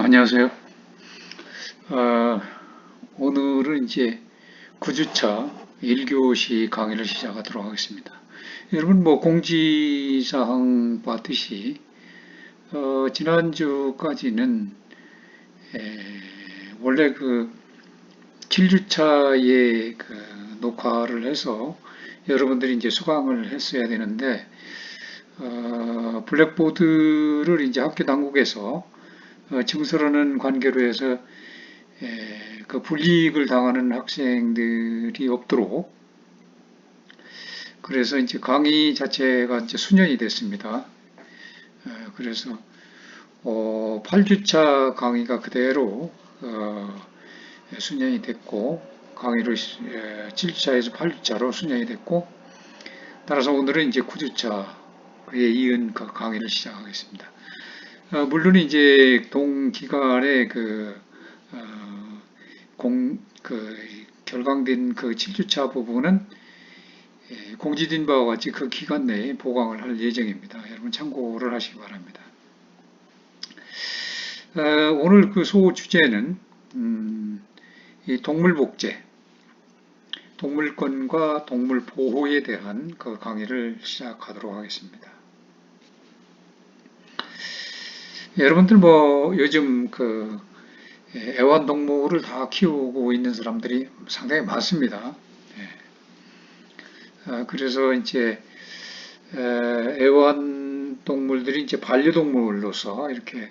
안녕하세요. 어, 오늘은 이제 9주차 1교시 강의를 시작하도록 하겠습니다. 여러분 뭐 공지사항 봤듯이 지난주까지는 원래 그 7주차에 그 녹화를 해서 여러분들이 이제 수강을 했어야 되는데 블랙보드를 이제 학교 당국에서 증설하는 관계로 해서 그 불이익을 당하는 학생들이 없도록 그래서 이제 강의 자체가 이제 수년이 됐습니다. 그래서 8주차 강의가 그대로 수년이 됐고 강의를 7주차에서 8주차로 수년이 됐고 따라서 오늘은 이제 9주차에 이은 그 강의를 시작하겠습니다. 물론 이제 동기간에 어, 결강된 그 7주차 부분은 공지된 바와 같이 그 기간 내에 보강을 할 예정입니다. 여러분 참고를 하시기 바랍니다. 오늘 그 소 주제는 이 동물복제, 동물권과 동물 보호에 대한 그 강의를 시작하도록 하겠습니다. 여러분들 뭐 요즘 그 애완동물을 다 키우고 있는 사람들이 상당히 많습니다. 그래서 이제 애완동물들이 이제 반려동물로서 이렇게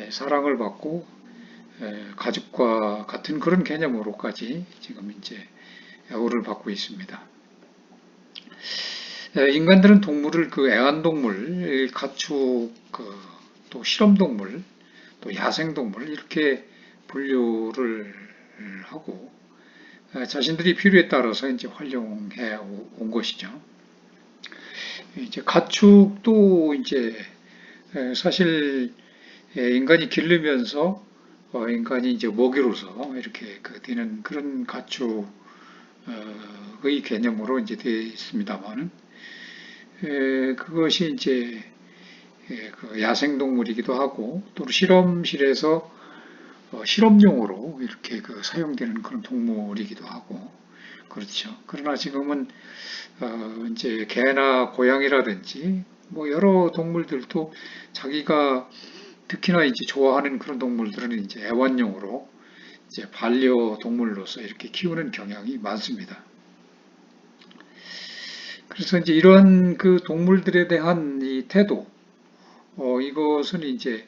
사랑을 받고 가족과 같은 그런 개념으로까지 지금 이제 대우를 받고 있습니다. 인간들은 동물을 그 애완동물, 가축, 또 실험동물, 또 야생동물 이렇게 분류를 하고 자신들이 필요에 따라서 이제 활용해 온 것이죠. 이제 가축도 이제 사실 인간이 기르면서 인간이 이제 먹이로서 이렇게 되는 그런 가축의 개념으로 이제 되어 있습니다만은 그것이 이제 그 야생동물이기도 하고 또 실험실에서 실험용으로 이렇게 사용되는 그런 동물이기도 하고 그렇죠. 그러나 지금은 이제 개나 고양이라든지 뭐 여러 동물들도 자기가 특히나 이제 좋아하는 그런 동물들은 이제 애완용으로 이제 반려동물로서 이렇게 키우는 경향이 많습니다. 그래서 이제 이러한 그 동물들에 대한 이 태도, 이것은 이제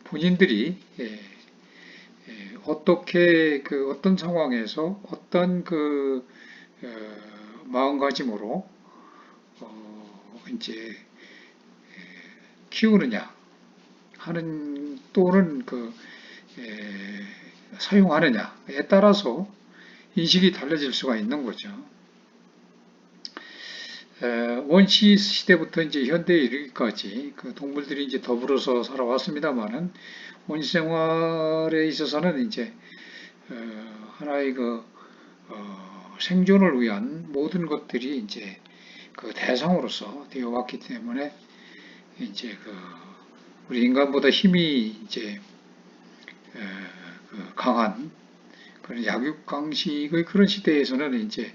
본인들이 어떻게 어떤 상황에서 어떤 마음가짐으로 이제 키우느냐 하는 또는 사용하느냐에 따라서 인식이 달라질 수가 있는 거죠. 원시 시대부터 이제 현대에 이르기까지 그 동물들이 이제 더불어서 살아왔습니다만은 원시 생활에 있어서는 이제 하나의 생존을 위한 모든 것들이 이제 그 대상으로서 되어 왔기 때문에 이제 우리 인간보다 힘이 이제 강한 그런 약육강식의 그런 시대에서는 이제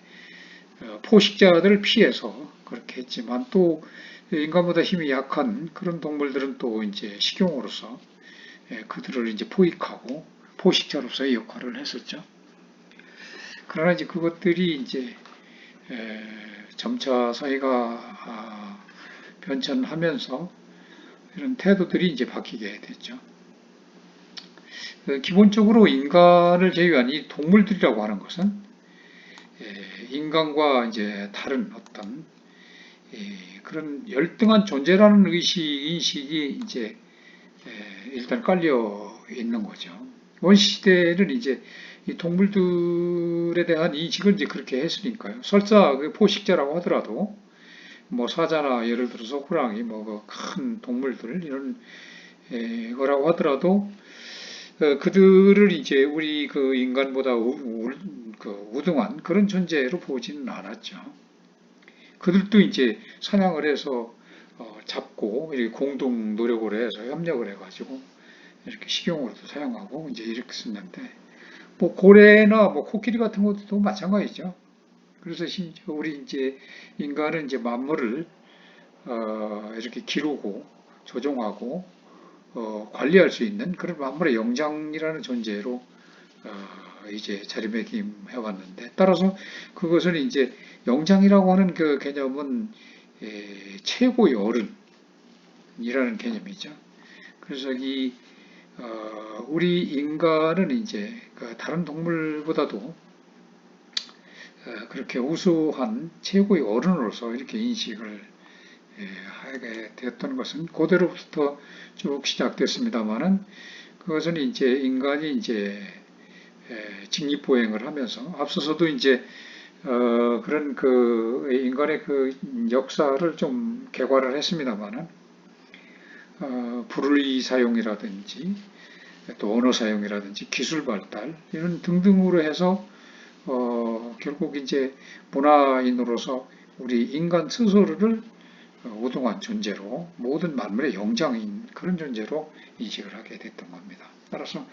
포식자들을 피해서 그렇게 했지만 또 인간보다 힘이 약한 그런 동물들은 또 이제 식용으로서 그들을 이제 포획하고 포식자로서의 역할을 했었죠. 그러나 이제 그것들이 이제 점차 사회가 변천하면서 이런 태도들이 이제 바뀌게 됐죠. 기본적으로 인간을 제외한 이 동물들이라고 하는 것은 인간과 이제 다른 어떤 그런 열등한 존재라는 인식이 이제 일단 깔려 있는 거죠. 원시시대는 이제 이 동물들에 대한 인식을 이제 그렇게 했으니까요. 설사 그 포식자라고 하더라도 뭐 사자나 예를 들어서 호랑이 뭐 큰 동물들 이런 거라고 하더라도 그들을 이제 우리 그 인간보다 우등한 그런 존재로 보지는 않았죠. 그들도 이제 사냥을 해서 잡고 이렇게 공동 노력을 해서 협력을 해가지고 이렇게 식용으로도 사용하고 이제 이렇게 쓰는데 뭐 고래나 뭐 코끼리 같은 것도 마찬가지죠. 그래서 심지어 우리 이제 인간은 이제 만물을 이렇게 기르고 조종하고 관리할 수 있는 그런 만물의 영장이라는 존재로 이제 자리매김해 왔는데 따라서 그것은 이제 영장이라고 하는 그 개념은 최고의 어른이라는 개념이죠. 그래서 이 우리 인간은 이제 그 다른 동물보다도 그렇게 우수한 최고의 어른으로서 이렇게 인식을 하게 되었던 것은 고대로부터 쭉 시작됐습니다만은 그것은 이제 인간이 이제 직립보행을 하면서 앞서서도 이제 그런 그 인간의 그 역사를 좀 개괄을 했습니다만은 불의 사용이라든지 또 언어 사용이라든지 기술 발달 이런 등등으로 해서 결국 이제 문화인으로서 우리 인간 스스로를 우등한 존재로 모든 만물의 영장인 그런 존재로 인식을 하게 됐던 겁니다. 따라서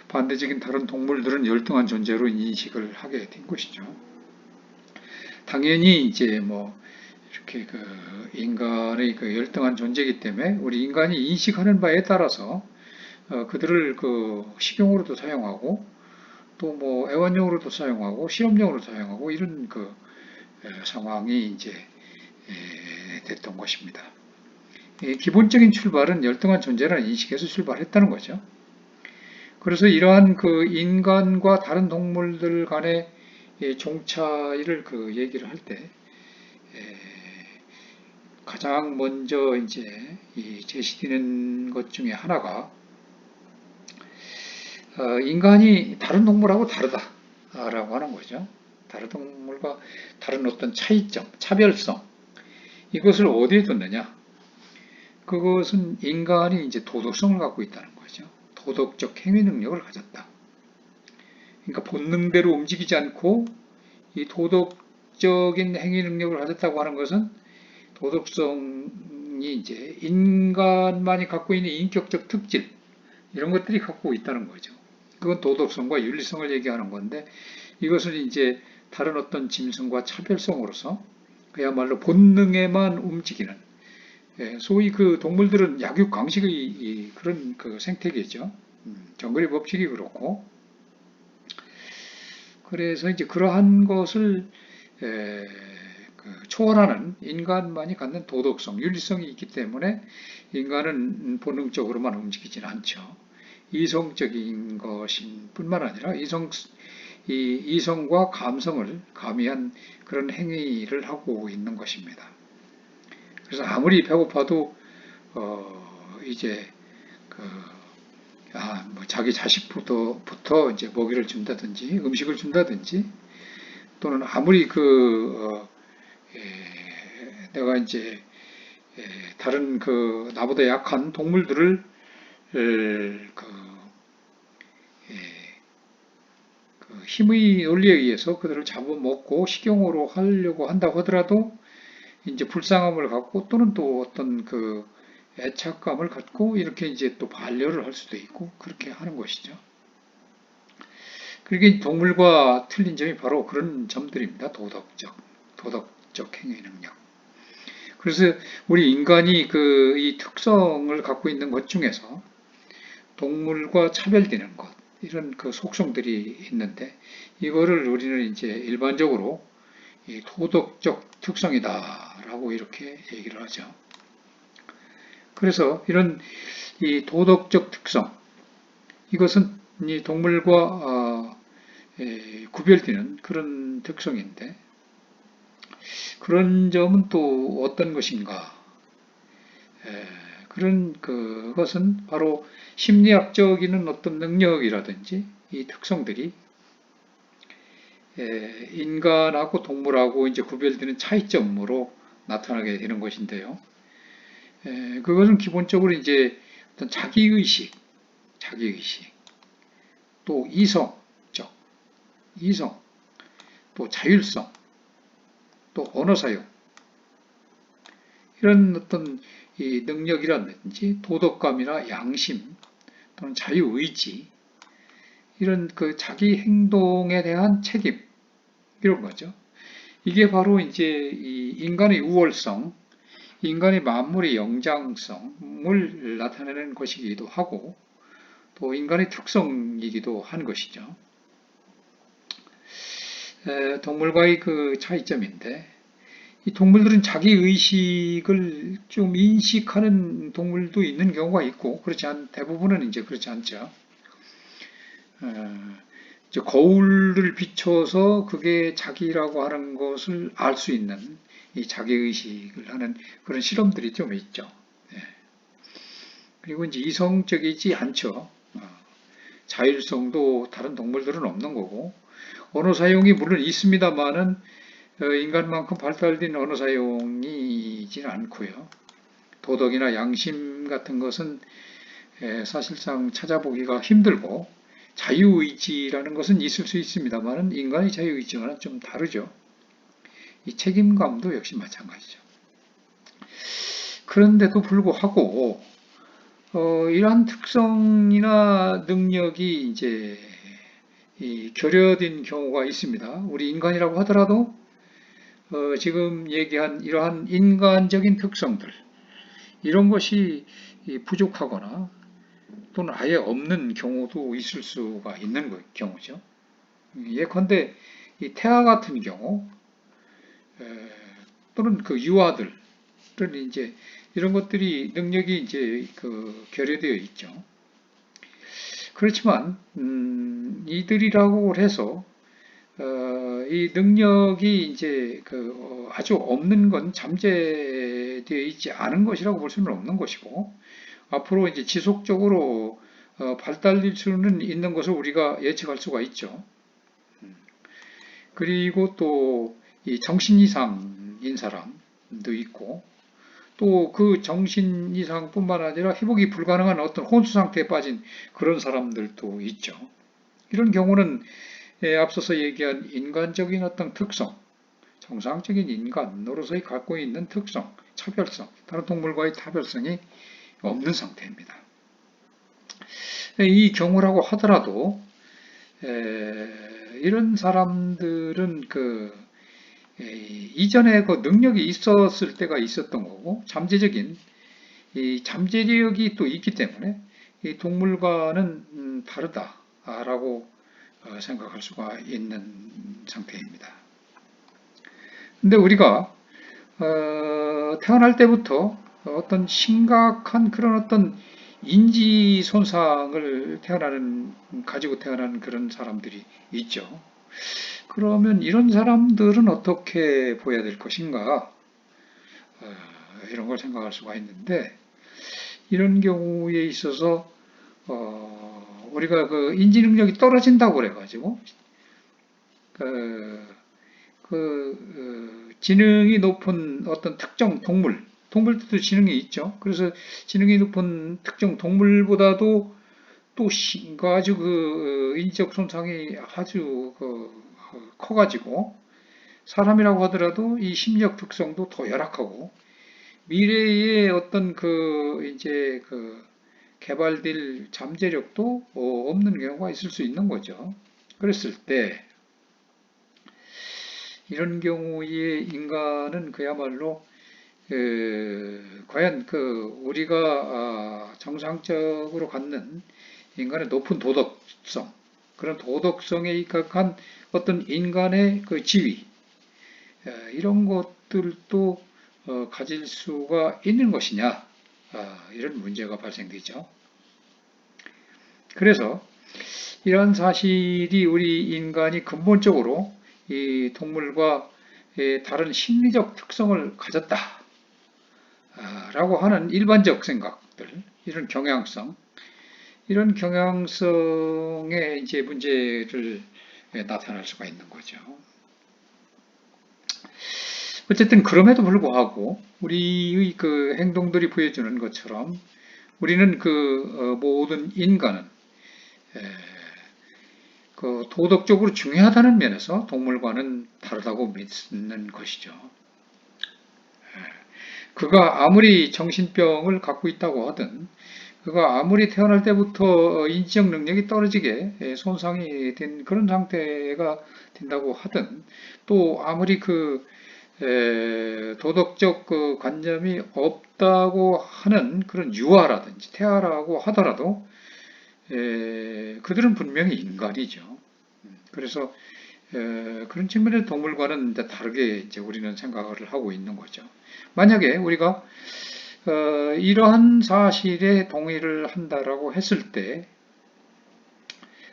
반대적인 다른 동물들은 열등한 존재로 인식을 하게 된 것이죠. 당연히 이제 뭐 이렇게 그 인간의 그 열등한 존재이기 때문에 우리 인간이 인식하는 바에 따라서 그들을 그 식용으로도 사용하고 또 뭐 애완용으로도 사용하고 실험용으로도 사용하고 이런 그 상황이 이제 됐던 것입니다. 기본적인 출발은 열등한 존재라는 인식에서 출발했다는 거죠. 그래서 이러한 그 인간과 다른 동물들 간의 종 차이를 그 얘기를 할 때 가장 먼저 이제 제시되는 것 중에 하나가 인간이 다른 동물하고 다르다라고 하는 거죠. 다른 동물과 다른 어떤 차이점, 차별성 이것을 어디에 뒀느냐? 그것은 인간이 이제 도덕성을 갖고 있다는 거죠. 도덕적 행위 능력을 가졌다. 그러니까 본능대로 움직이지 않고 이 도덕적인 행위 능력을 가졌다고 하는 것은 도덕성이 이제 인간만이 갖고 있는 인격적 특질 이런 것들이 갖고 있다는 거죠. 그건 도덕성과 윤리성을 얘기하는 건데 이것을 이제 다른 어떤 짐승과 차별성으로서 그야말로 본능에만 움직이는 소위 그 동물들은 약육강식의 그런 그 생태계죠. 정글의 법칙이 그렇고 그래서 이제 그러한 것을 초월하는 인간만이 갖는 도덕성, 윤리성이 있기 때문에 인간은 본능적으로만 움직이지는 않죠. 이성적인 것인 뿐만 아니라 이성과 감성을 가미한 그런 행위를 하고 있는 것입니다. 그래서 아무리 배고파도 이제 뭐 자기 자식부터 이제 먹이를 준다든지 음식을 준다든지 또는 아무리 내가 이제 다른 나보다 약한 동물들을 힘의 논리에 의해서 그들을 잡아먹고 식용으로 하려고 한다고 하더라도 이제 불쌍함을 갖고 또는 또 어떤 애착감을 갖고 이렇게 이제 또 반려를 할 수도 있고 그렇게 하는 것이죠. 그게 동물과 틀린 점이 바로 그런 점들입니다. 도덕적 행위 능력. 그래서 우리 인간이 이 특성을 갖고 있는 것 중에서 동물과 차별되는 것 이런 속성들이 있는데 이거를 우리는 이제 일반적으로 도덕적 특성이다라고 이렇게 얘기를 하죠. 그래서 이런 이 도덕적 특성 이것은 이 동물과 구별되는 그런 특성인데 그런 점은 또 어떤 것인가? 그런 그것은 바로 심리학적인 어떤 능력이라든지 이 특성들이 인간하고 동물하고 이제 구별되는 차이점으로 나타나게 되는 것인데요. 그것은 기본적으로 이제 어떤 자기의식, 또 이성, 또 자율성, 또 언어 사용, 이런 어떤 이 능력이라든지 도덕감이나 양심, 또는 자유의지, 이런 그 자기 행동에 대한 책임, 이런 거죠. 이게 바로 이제 이 인간의 우월성, 인간의 만물의 영장성을 나타내는 것이기도 하고, 또 인간의 특성이기도 한 것이죠. 동물과의 그 차이점인데, 이 동물들은 자기 의식을 좀 인식하는 동물도 있는 경우가 있고, 대부분은 이제 그렇지 않죠. 이제 거울을 비춰서 그게 자기라고 하는 것을 알 수 있는 이 자기 의식을 하는 그런 실험들이 좀 있죠. 그리고 이제 이성적이지 않죠. 자율성도 다른 동물들은 없는 거고, 언어 사용이 물론 있습니다만은 인간만큼 발달된 언어 사용이지는 않고요. 도덕이나 양심 같은 것은 사실상 찾아보기가 힘들고, 자유의지라는 것은 있을 수 있습니다만은 인간의 자유의지와는 좀 다르죠. 이 책임감도 역시 마찬가지죠. 그런데도 불구하고 이러한 특성이나 능력이 이제 결여된 경우가 있습니다. 우리 인간이라고 하더라도 지금 얘기한 이러한 인간적인 특성들, 이런 것이 부족하거나 또는 아예 없는 경우도 있을 수가 있는 경우죠. 예컨대 이 태아 같은 경우 또는 그 유아들은 이제 이런 것들이 능력이 이제 그 결여되어 있죠. 그렇지만 이들이라고 해서 이 능력이 이제 그 아주 없는 건 잠재되어 있지 않은 것이라고 볼 수는 없는 것이고, 앞으로 이제 지속적으로 발달될 수는 있는 것을 우리가 예측할 수가 있죠. 그리고 또 이 정신 이상인 사람도 있고, 또 그 정신 이상뿐만 아니라 회복이 불가능한 어떤 혼수 상태에 빠진 그런 사람들도 있죠. 이런 경우는 앞서서 얘기한 인간적인 어떤 특성, 정상적인 인간으로서의 갖고 있는 특성, 차별성, 다른 동물과의 차별성이 없는 상태입니다. 이 경우라고 하더라도 이런 사람들은 이전에 그 능력이 있었을 때가 있었던 거고, 이 잠재력이 또 있기 때문에 이 동물과는 다르다라고 생각할 수가 있는 상태입니다. 근데 우리가 태어날 때부터 어떤 심각한 그런 어떤 인지 손상을 가지고 태어나는 그런 사람들이 있죠. 그러면 이런 사람들은 어떻게 보여야 될 것인가? 이런 걸 생각할 수가 있는데, 이런 경우에 있어서 우리가 그 인지 능력이 떨어진다고 그래가지고 지능이 높은 어떤 특정 동물들도 지능이 있죠. 그래서 지능이 높은 특정 동물보다도 또 아주 그 인적 손상이 아주 커가지고 사람이라고 하더라도 이 심리적 특성도 더 열악하고 미래의 어떤 이제 개발될 잠재력도 없는 경우가 있을 수 있는 거죠. 그랬을 때 이런 경우에 인간은 그야말로 과연 우리가 정상적으로 갖는 인간의 높은 도덕성, 그런 도덕성에 입각한 어떤 인간의 그 지위, 이런 것들도 가질 수가 있는 것이냐, 이런 문제가 발생되죠. 그래서 이러한 사실이 우리 인간이 근본적으로 이 동물과 다른 심리적 특성을 가졌다라고 하는 일반적 생각들, 이런 경향성의 이제 문제를 나타날 수가 있는 거죠. 어쨌든 그럼에도 불구하고 우리의 그 행동들이 보여주는 것처럼 우리는 모든 인간은 도덕적으로 중요하다는 면에서 동물과는 다르다고 믿는 것이죠. 그가 아무리 정신병을 갖고 있다고 하든 그가 아무리 태어날 때부터 인지적 능력이 떨어지게 손상이 된 그런 상태가 된다고 하든, 또 아무리 도덕적 그 관념이 없다고 하는 그런 유아라든지 태아라고 하더라도 그들은 분명히 인간이죠. 그래서 그런 측면에서 동물과는 이제 다르게 이제 우리는 생각을 하고 있는 거죠. 만약에 우리가 이러한 사실에 동의를 한다라고 했을 때,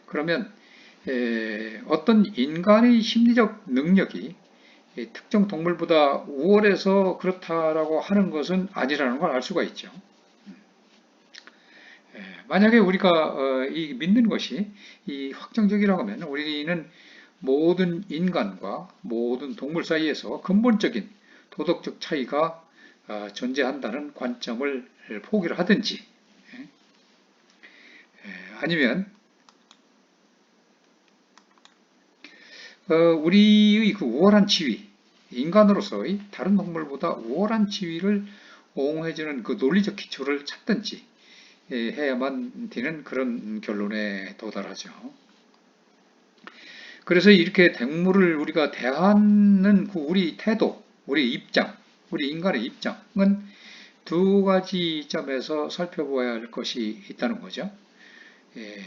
그러면 어떤 인간의 심리적 능력이 특정 동물보다 우월해서 그렇다라고 하는 것은 아니라는 걸 알 수가 있죠. 만약에 우리가 이 믿는 것이 이 확정적이라고 하면 우리는 모든 인간과 모든 동물 사이에서 근본적인 도덕적 차이가 존재한다는 관점을 포기를 하든지, 아니면 우리의 그 우월한 지위, 인간으로서의 다른 동물보다 우월한 지위를 옹호해주는 그 논리적 기초를 찾든지 해야만 되는 그런 결론에 도달하죠. 그래서 이렇게 동물을 우리가 대하는 그 우리 태도, 우리 입장, 우리 인간의 입장은 두 가지 점에서 살펴보아야 할 것이 있다는 거죠. 예,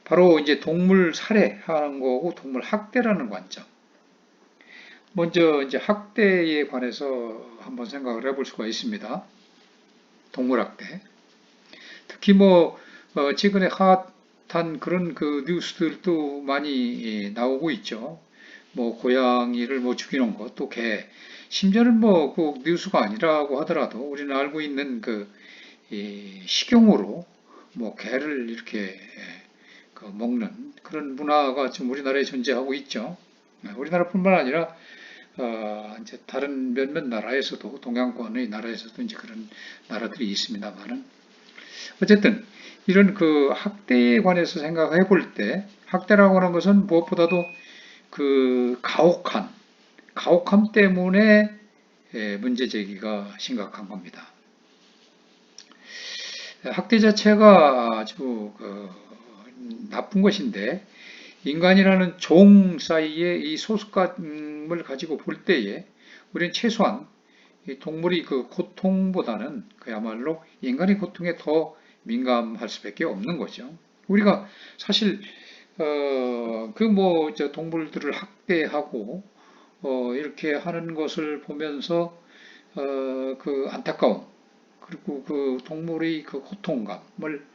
바로 이제 동물 살해하는 거고 동물 학대라는 관점. 먼저 이제 학대에 관해서 한번 생각을 해볼 수가 있습니다. 동물 학대. 특히 최근에 핫한 그런 그 뉴스들도 많이 나오고 있죠. 고양이를 죽이는 것, 또 개. 심지어는 그 뉴스가 아니라고 하더라도 우리는 알고 있는 식용으로 개를 이렇게 먹는 그런 문화가 지금 우리나라에 존재하고 있죠. 우리나라뿐만 아니라 이제 다른 몇몇 나라에서도 동양권의 나라에서도 이제 그런 나라들이 있습니다만은 어쨌든 이런 그 학대에 관해서 생각해 볼 때 학대라고 하는 것은 무엇보다도 그 가혹함 때문에 문제 제기가 심각한 겁니다. 학대 자체가 아주 나쁜 것인데 인간이라는 종 사이의 이 소속감을 가지고 볼 때에 우리는 최소한 동물이 그 고통보다는 그야말로 인간의 고통에 더 민감할 수밖에 없는 거죠. 우리가 사실 동물들을 학대하고 이렇게 하는 것을 보면서 그 안타까움 그리고 그 동물의 그 고통감을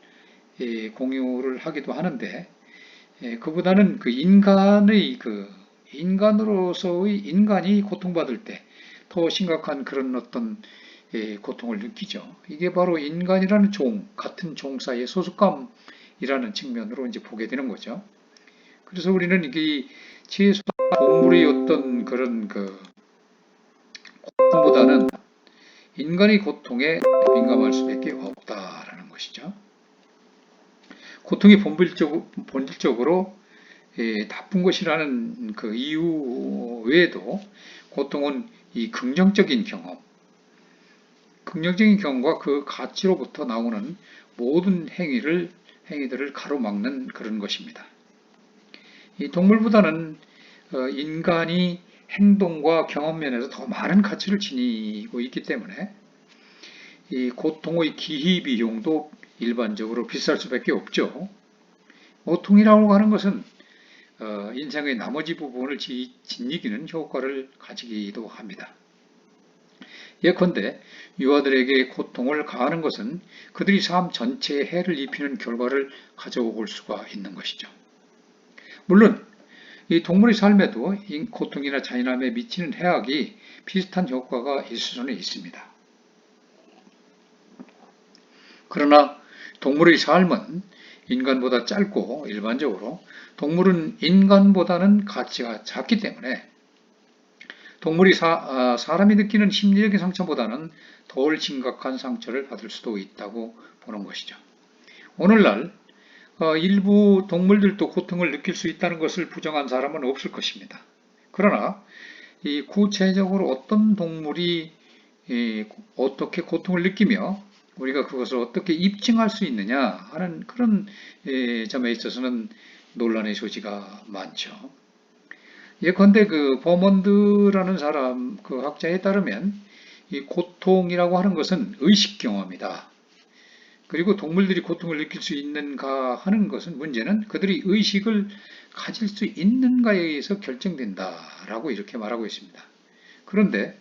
공유를 하기도 하는데 그보다는 그 인간으로서의 인간이 고통받을 때 더 심각한 그런 어떤 고통을 느끼죠. 이게 바로 인간이라는 같은 종 사이의 소속감이라는 측면으로 이제 보게 되는 거죠. 그래서 우리는 이게 최소한 동물의 어떤 그런 고통보다는 인간의 고통에 민감할 수밖에 없다라는 것이죠. 고통이 본질적으로 나쁜 것이라는 그 이유 외에도 고통은 이 긍정적인 경험과 그 가치로부터 나오는 모든 행위들을 가로막는 그런 것입니다. 이 동물보다는 인간이 행동과 경험 면에서 더 많은 가치를 지니고 있기 때문에 이 고통의 기희비용도 일반적으로 비쌀 수밖에 없죠. 고통이라고 하는 것은 인생의 나머지 부분을 짓이기는 효과를 가지기도 합니다. 예컨대 유아들에게 고통을 가하는 것은 그들의 삶 전체에 해를 입히는 결과를 가져올 수가 있는 것이죠. 물론 이 동물의 삶에도 고통이나 잔인함에 미치는 해악이 비슷한 효과가 있을 수는 있습니다. 그러나 동물의 삶은 인간보다 짧고 일반적으로 동물은 인간보다는 가치가 작기 때문에 동물이 사람이 느끼는 심리적인 상처보다는 덜 심각한 상처를 받을 수도 있다고 보는 것이죠. 오늘날 일부 동물들도 고통을 느낄 수 있다는 것을 부정한 사람은 없을 것입니다. 그러나 구체적으로 어떤 동물이 어떻게 고통을 느끼며 우리가 그것을 어떻게 입증할 수 있느냐 하는 그런 점에 있어서는 논란의 소지가 많죠. 예컨대 그 버먼드라는 사람 그 학자에 따르면 이 고통이라고 하는 것은 의식 경험이다. 그리고 동물들이 고통을 느낄 수 있는가 하는 것은 문제는 그들이 의식을 가질 수 있는가에 의해서 결정된다라고 이렇게 말하고 있습니다. 그런데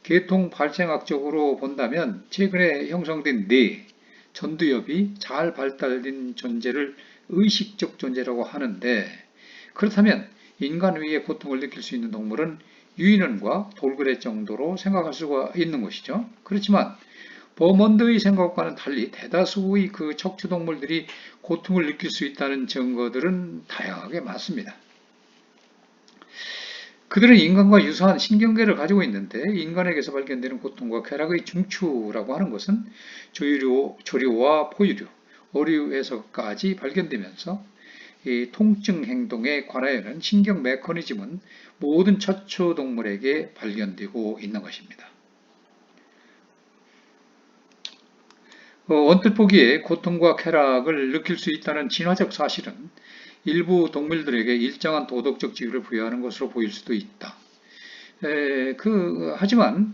계통 발생학적으로 본다면 최근에 형성된 뇌, 전두엽이 잘 발달된 존재를 의식적 존재라고 하는데 그렇다면 인간 외에 고통을 느낄 수 있는 동물은 유인원과 돌고래 정도로 생각할 수가 있는 것이죠. 그렇지만 버먼드의 생각과는 달리 대다수의 그 척추동물들이 고통을 느낄 수 있다는 증거들은 다양하게 많습니다. 그들은 인간과 유사한 신경계를 가지고 있는데 인간에게서 발견되는 고통과 쾌락의 중추라고 하는 것은 조류와 포유류, 어류에서까지 발견되면서 이 통증 행동에 관하여는 신경 메커니즘은 모든 척추동물에게 발견되고 있는 것입니다. 언뜻 보기에 고통과 쾌락을 느낄 수 있다는 진화적 사실은 일부 동물들에게 일정한 도덕적 지위를 부여하는 것으로 보일 수도 있다. 하지만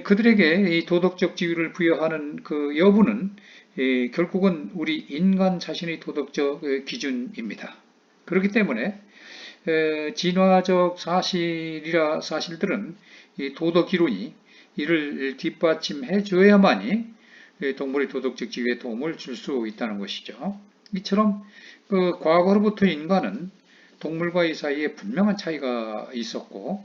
그들에게 이 도덕적 지위를 부여하는 그 여부는 결국은 우리 인간 자신의 도덕적 기준입니다. 그렇기 때문에 진화적 사실들은 이 도덕 이론이 이를 뒷받침해 줘야만이 동물의 도덕적 지위에 도움을 줄 수 있다는 것이죠. 이처럼 그 과거로부터 인간은 동물과의 사이에 분명한 차이가 있었고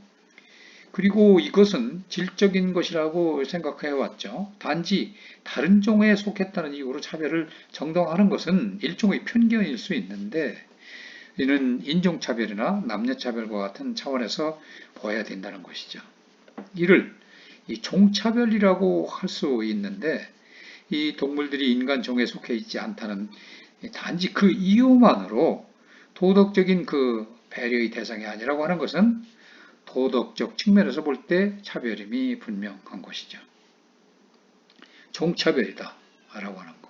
그리고 이것은 질적인 것이라고 생각해 왔죠. 단지 다른 종에 속했다는 이유로 차별을 정당화하는 것은 일종의 편견일 수 있는데 이는 인종차별이나 남녀차별과 같은 차원에서 보아야 된다는 것이죠. 이를 이 종차별이라고 할 수 있는데 이 동물들이 인간 종에 속해 있지 않다는 단지 그 이유만으로 도덕적인 그 배려의 대상이 아니라고 하는 것은 도덕적 측면에서 볼 때 차별임이 분명한 것이죠. 종차별이다 라고 하는 것.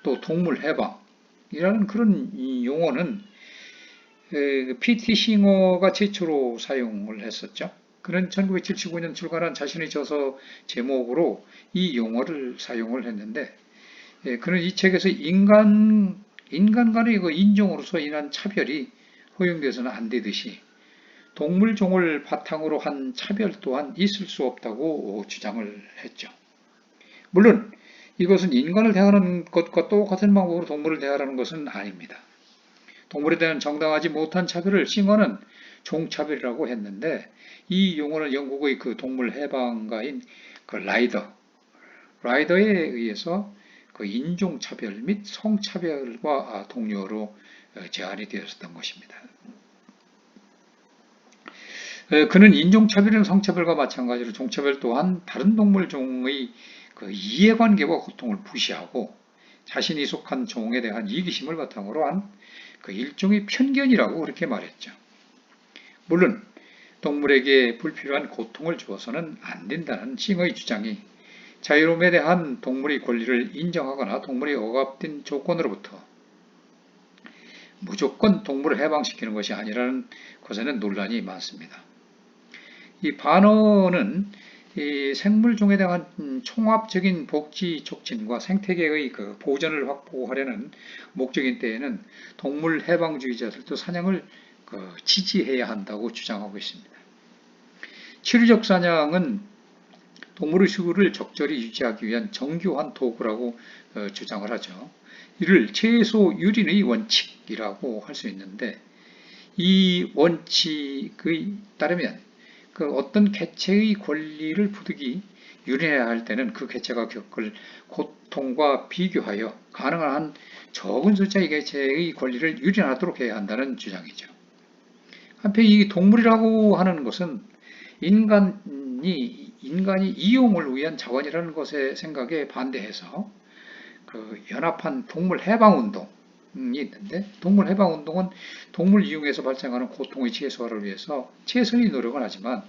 또 동물해방이라는 그런 용어는 P.T. 싱어가 최초로 사용을 했었죠. 그는 1979년 출간한 자신의 저서 제목으로 이 용어를 사용을 했는데 그는 이 책에서 인간 간의 그 인종으로서 인한 차별이 허용돼서는 안 되듯이 동물종을 바탕으로 한 차별 또한 있을 수 없다고 주장을 했죠. 물론 이것은 인간을 대하는 것과 똑같은 방법으로 동물을 대하라는 것은 아닙니다. 동물에 대한 정당하지 못한 차별을 싱어는 종차별이라고 했는데 이 용어는 영국의 그 동물 해방가인 그 라이더에 의해서 그 인종차별 및 성차별과 동료로 제한이 되었던 것입니다. 그는 인종차별이나 성차별과 마찬가지로 종차별 또한 다른 동물 종의 그 이해관계와 고통을 무시하고 자신이 속한 종에 대한 이기심을 바탕으로 한 그 일종의 편견이라고 그렇게 말했죠. 물론 동물에게 불필요한 고통을 주어서는 안 된다는 싱어의 주장이 자유로움에 대한 동물의 권리를 인정하거나 동물이 억압된 조건으로부터 무조건 동물을 해방시키는 것이 아니라는 것에는 논란이 많습니다. 이 반어는 이 생물종에 대한 총합적인 복지 촉진과 생태계의 그 보전을 확보하려는 목적인 때에는 동물 해방주의자들도 사냥을 지지해야 한다고 주장하고 있습니다. 치료적 사냥은 동물의 수를 적절히 유지하기 위한 정교한 도구라고 주장을 하죠. 이를 최소 유린의 원칙이라고 할 수 있는데 이 원칙에 따르면 그 어떤 개체의 권리를 부득이 유린해야 할 때는 그 개체가 겪을 고통과 비교하여 가능한 한 적은 숫자의 개체의 권리를 유린하도록 해야 한다는 주장이죠. 한편 이 동물이라고 하는 것은 인간이 이용을 위한 자원이라는 것의 생각에 반대해서 그 연합한 동물 해방 운동이 있는데 동물 해방 운동은 동물 이용에서 발생하는 고통의 최소화를 위해서 최선의 노력을 하지만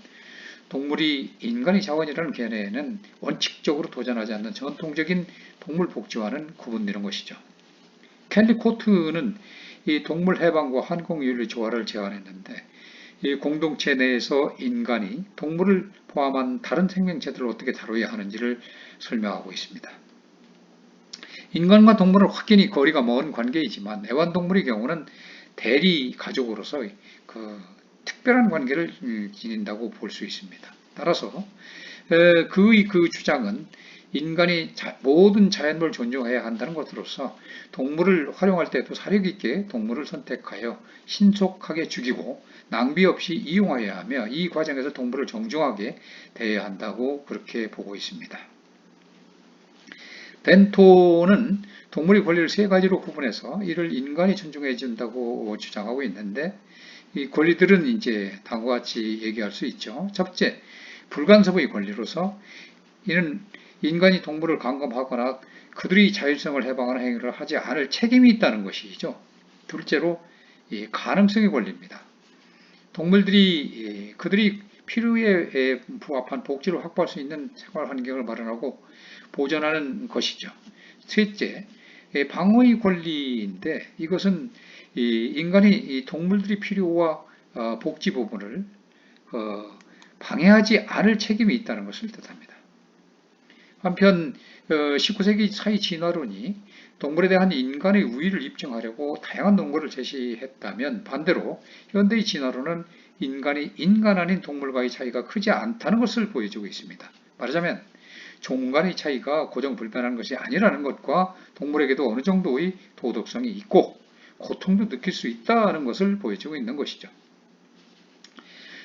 동물이 인간의 자원이라는 개념에는 원칙적으로 도전하지 않는 전통적인 동물 복지와는 구분되는 것이죠. 켈리 코트는 이 동물 해방과 환경윤리 조화를 제안했는데 이 공동체 내에서 인간이 동물을 포함한 다른 생명체들을 어떻게 다뤄야 하는지를 설명하고 있습니다. 인간과 동물은 확연히 거리가 먼 관계이지만 애완동물의 경우는 대리 가족으로서 그 특별한 관계를 지닌다고 볼 수 있습니다. 따라서 그 주장은 인간이 모든 자연을 존중해야 한다는 것으로서 동물을 활용할 때도 사력 있게 동물을 선택하여 신속하게 죽이고 낭비 없이 이용해야 하며 이 과정에서 동물을 정중하게 대해야 한다고 그렇게 보고 있습니다. 벤토는 동물의 권리를 세 가지로 구분해서 이를 인간이 존중해 준다고 주장하고 있는데 이 권리들은 이제 다음과 같이 얘기할 수 있죠. 첫째, 불간섭의 권리로서 이는 인간이 동물을 감금하거나 그들이 자율성을 해방하는 행위를 하지 않을 책임이 있다는 것이죠. 둘째로 이 가능성의 권리입니다. 동물들이 그들이 필요에 부합한 복지를 확보할 수 있는 생활 환경을 마련하고 보존하는 것이죠. 셋째, 방어의 권리인데 이것은 인간이 동물들이 필요와 복지 부분을 방해하지 않을 책임이 있다는 것을 뜻합니다. 한편 19세기 사이 진화론이 동물에 대한 인간의 우위를 입증하려고 다양한 논거를 제시했다면 반대로 현대의 진화론은 인간이 인간 아닌 동물과의 차이가 크지 않다는 것을 보여주고 있습니다. 말하자면 종 간의 차이가 고정불변한 것이 아니라는 것과 동물에게도 어느 정도의 도덕성이 있고 고통도 느낄 수 있다는 것을 보여주고 있는 것이죠.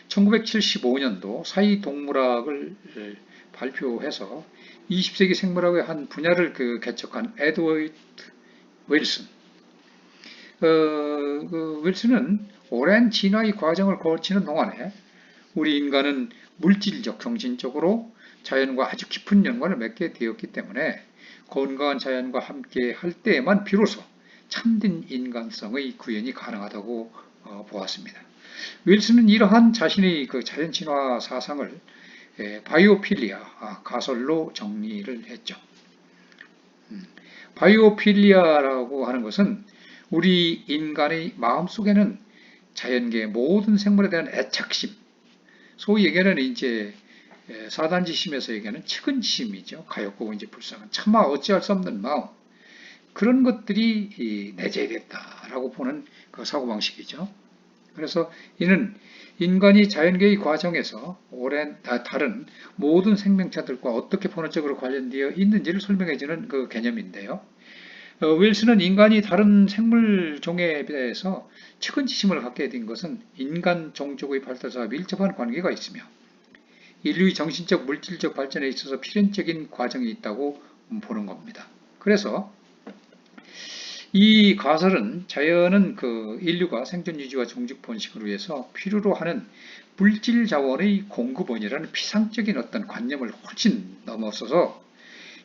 1975년도 사이동물학을 발표해서 20세기 생물학의 한 분야를 개척한 에드워드 윌슨. 윌슨은 오랜 진화의 과정을 거치는 동안에 우리 인간은 물질적, 정신적으로 자연과 아주 깊은 연관을 맺게 되었기 때문에 건강한 자연과 함께 할 때에만 비로소 참된 인간성의 구현이 가능하다고 보았습니다. 윌슨은 이러한 자신의 자연 진화 사상을 바이오필리아, 가설로 정리를 했죠. 바이오필리아라고 하는 것은 우리 인간의 마음속에는 자연계의 모든 생물에 대한 애착심, 소위 얘기하는 이제 사단지심에서 얘기하는 측은지심이죠. 가엾고 이제 불쌍한 차마 어찌할 수 없는 마음, 그런 것들이 내재되겠다라고 보는 그 사고방식이죠. 그래서 이는 인간이 자연계의 과정에서 오랜 다른 모든 생명체들과 어떻게 본원적으로 관련되어 있는지를 설명해주는 그 개념인데요. 윌슨은 인간이 다른 생물종에 대해서 측은지심을 갖게 된 것은 인간 종족의 발달사와 밀접한 관계가 있으며 인류의 정신적, 물질적 발전에 있어서 필연적인 과정이 있다고 보는 겁니다. 그래서 이 가설은 자연은 인류가 생존 유지와 종집 번식을 위해서 필요로 하는 물질 자원의 공급원이라는 피상적인 어떤 관념을 훨씬 넘어서서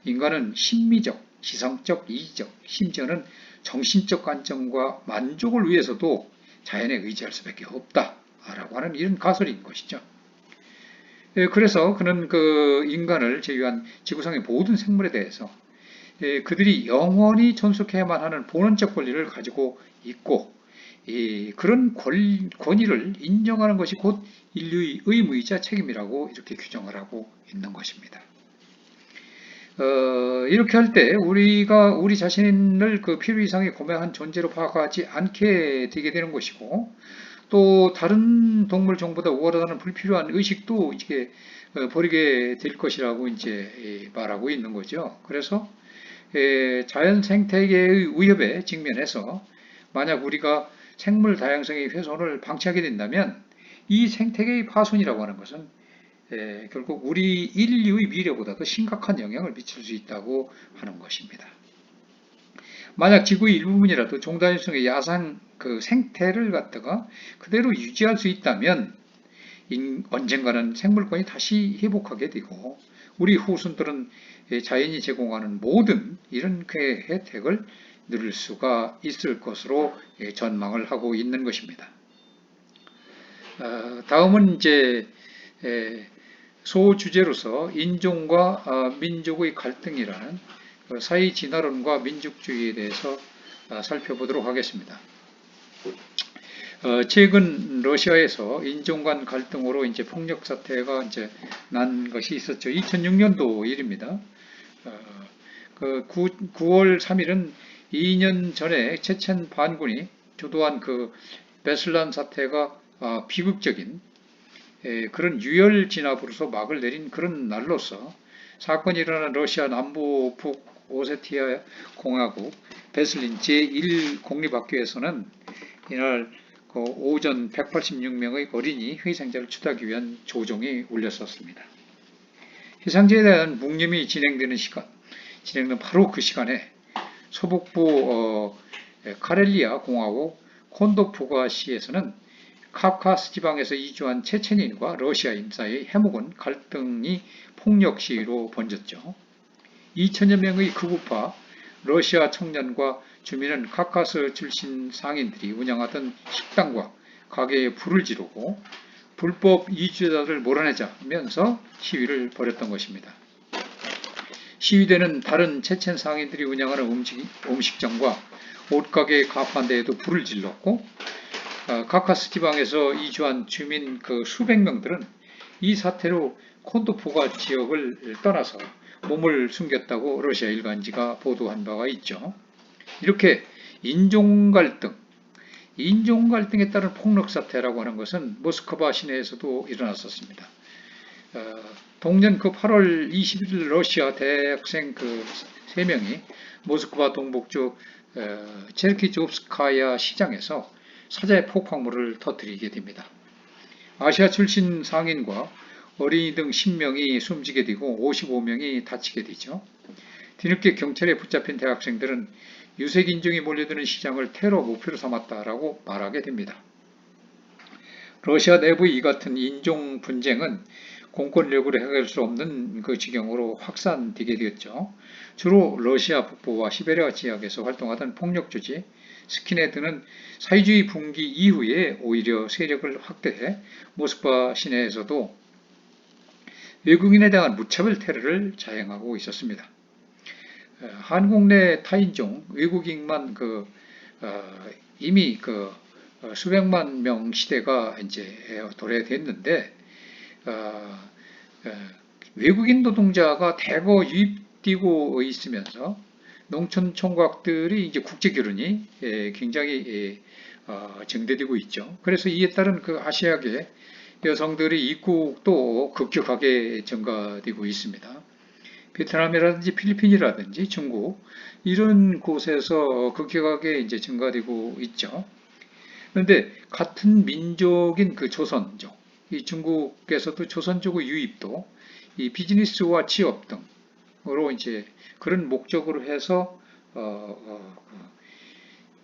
인간은 심미적, 지성적, 이기적, 심지어는 정신적 관점과 만족을 위해서도 자연에 의지할 수밖에 없다라고 하는 이런 가설인 것이죠. 그래서 그는 인간을 제외한 지구상의 모든 생물에 대해서 그들이 영원히 존속해야만 하는 본원적 권리를 가지고 있고 그런 권위를 인정하는 것이 곧 인류의 의무이자 책임이라고 이렇게 규정을 하고 있는 것입니다. 이렇게 할 때 우리가 우리 자신을 필요 이상의 고매한 존재로 파악하지 않게 되게 되는 것이고 또 다른 동물 종보다 우월하다는 불필요한 의식도 이게 버리게 될 것이라고 이제 말하고 있는 거죠. 그래서 자연 생태계의 위협에 직면해서 만약 우리가 생물 다양성의 훼손을 방치하게 된다면 이 생태계의 파손이라고 하는 것은 결국 우리 인류의 미래보다도 심각한 영향을 미칠 수 있다고 하는 것입니다. 만약 지구의 일부분이라도 종단위성의 야상 생태를 갖다가 그대로 유지할 수 있다면 언젠가는 생물권이 다시 회복하게 되고 우리 후손들은 자연이 제공하는 모든 이런 혜택을 누릴 수가 있을 것으로 전망을 하고 있는 것입니다. 다음은 이제 소주제로서 인종과 민족의 갈등이라는 그 사회 진화론과 민족주의에 대해서 살펴보도록 하겠습니다. 최근 러시아에서 인종 간 갈등으로 이제 폭력 사태가 이제 난 것이 있었죠. 2006년도 일입니다. 그 9월 3일은 2년 전에 체첸 반군이 주도한 그 베슬란 사태가 비극적인 그런 유혈 진압으로서 막을 내린 그런 날로서 사건이 일어난 러시아 남부 북오세티아 공화국 베슬린 제1공립학교에서는 이날 그 오전 186명의 어린이 희생자를 추도하기 위한 조종이 울렸었습니다. 희생자에 대한 묵념이 진행된 바로 그 시간에 서북부 카렐리아 공화국 콘도프가시에서는 카카스 지방에서 이주한 체체닌과 러시아인 사이의 해묵은 갈등이 폭력 시위로 번졌죠. 2천여 명의 극우파 러시아 청년과 주민은 카카스 출신 상인들이 운영하던 식당과 가게에 불을 지르고 불법 이주자들을 몰아내자면서 시위를 벌였던 것입니다. 시위대는 다른 체첸 상인들이 운영하는 음식점과 옷가게 가판대에도 불을 질렀고 카카스 지방에서 이주한 주민 그 수백 명들은 이 사태로 콘도프가 지역을 떠나서 몸을 숨겼다고 러시아 일간지가 보도한 바가 있죠. 이렇게 인종 갈등에 따른 폭력 사태라고 하는 것은 모스크바 시내에서도 일어났었습니다. 동년 그 8월 21일 러시아 대학생 그 3명이 모스크바 동북쪽 체르키조프스카야 시장에서 사자의 폭발물을 터뜨리게 됩니다. 아시아 출신 상인과 어린이 등 10명이 숨지게 되고 55명이 다치게 되죠. 뒤늦게 경찰에 붙잡힌 대학생들은 유색 인종이 몰려드는 시장을 테러 목표로 삼았다라고 말하게 됩니다. 러시아 내부의 이 같은 인종 분쟁은 공권력으로 해결할 수 없는 그 지경으로 확산되게 되었죠. 주로 러시아 북부와 시베리아 지역에서 활동하던 폭력주지 스킨헤드는 사회주의 붕괴 이후에 오히려 세력을 확대해 모스크바 시내에서도 외국인에 대한 무차별 테러를 자행하고 있었습니다. 한국 내 타인종 외국인만 이미 수백만 명 시대가 이제 도래됐는데 외국인 노동자가 대거 유입되고 있으면서 농촌 총각들이 이제 국제 결혼이 굉장히 증대되고 있죠. 그래서 이에 따른 그 아시아계 여성들의 입국도 급격하게 증가되고 있습니다. 베트남이라든지 필리핀이라든지 중국 이런 곳에서 급격하게 이제 증가되고 있죠. 그런데 같은 민족인 그 조선족, 이 중국에서도 조선족의 유입도 이 비즈니스와 취업 등으로 이제 그런 목적으로 해서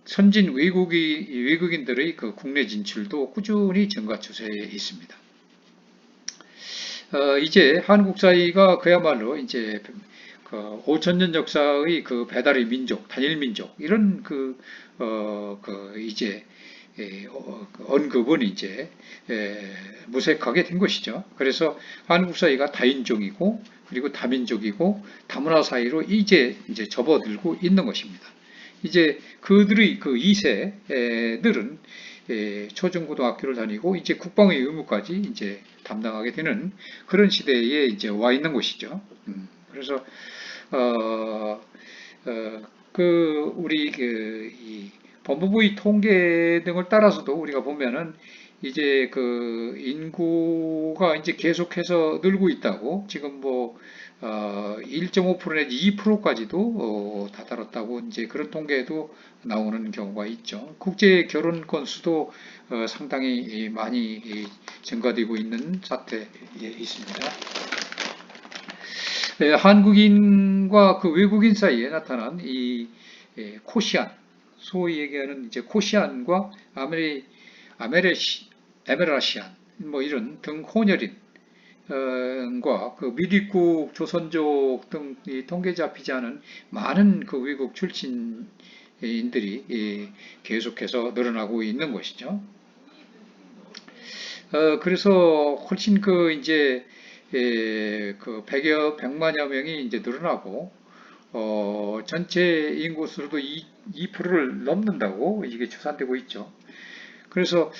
선진 외국인들의 그 국내 진출도 꾸준히 증가 추세에 있습니다. 이제 한국 사회가 그야말로 이제 5천년 역사의 그 배달의 민족, 단일 민족 이런 이제 언급은 이제 무색하게 된 것이죠. 그래서 한국 사회가 다인종이고 그리고 다민족이고 다문화 사회로 이제 접어들고 있는 것입니다. 이제 그들의 그 2세들은 초중고등학교를 다니고 이제 국방의 의무까지 이제 담당하게 되는 그런 시대에 이제 와 있는 것이죠. 그래서 우리 이 법무부의 통계 등을 따라서도 우리가 보면은 이제 그 인구가 이제 계속해서 늘고 있다고 지금 1.5% 내지 2%까지도 다다랐다고 이제 그런 통계도 나오는 경우가 있죠. 국제 결혼 건수도 상당히 많이 증가되고 있는 사태에 있습니다. 한국인과 그 외국인 사이에 나타난 이 코시안, 소위 얘기하는 이제 코시안과 에메라시안, 이런 등 혼혈인 과 미립국 조선족 등 통계 잡히지 않은 많은 그 외국 출신인들이 계속해서 늘어나고 있는 것이죠. 그래서 훨씬 이제 그 100만여 명이 이제 늘어나고, 전체 인구 수도 2%를 넘는다고 이게 추산되고 있죠. 그래서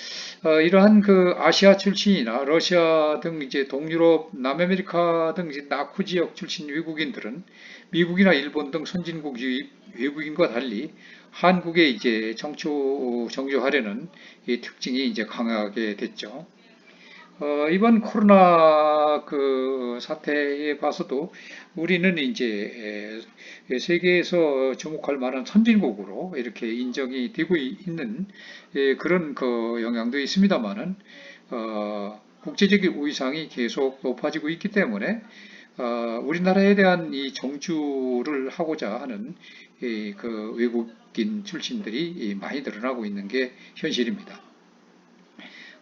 이러한 그 아시아 출신이나 러시아 등 이제 동유럽, 남아메리카 등 이제 낙후 지역 출신 외국인들은 미국이나 일본 등 선진국 유입 외국인과 달리 한국에 이제 정주하려는 이 특징이 이제 강하게 됐죠. 이번 코로나 그 사태에 봐서도 우리는 이제 세계에서 주목할 만한 선진국으로 이렇게 인정이 되고 있는 그런 그 영향도 있습니다만은 국제적인 위상이 계속 높아지고 있기 때문에 우리나라에 대한 이 정주를 하고자 하는 그 외국인 출신들이 많이 늘어나고 있는 게 현실입니다.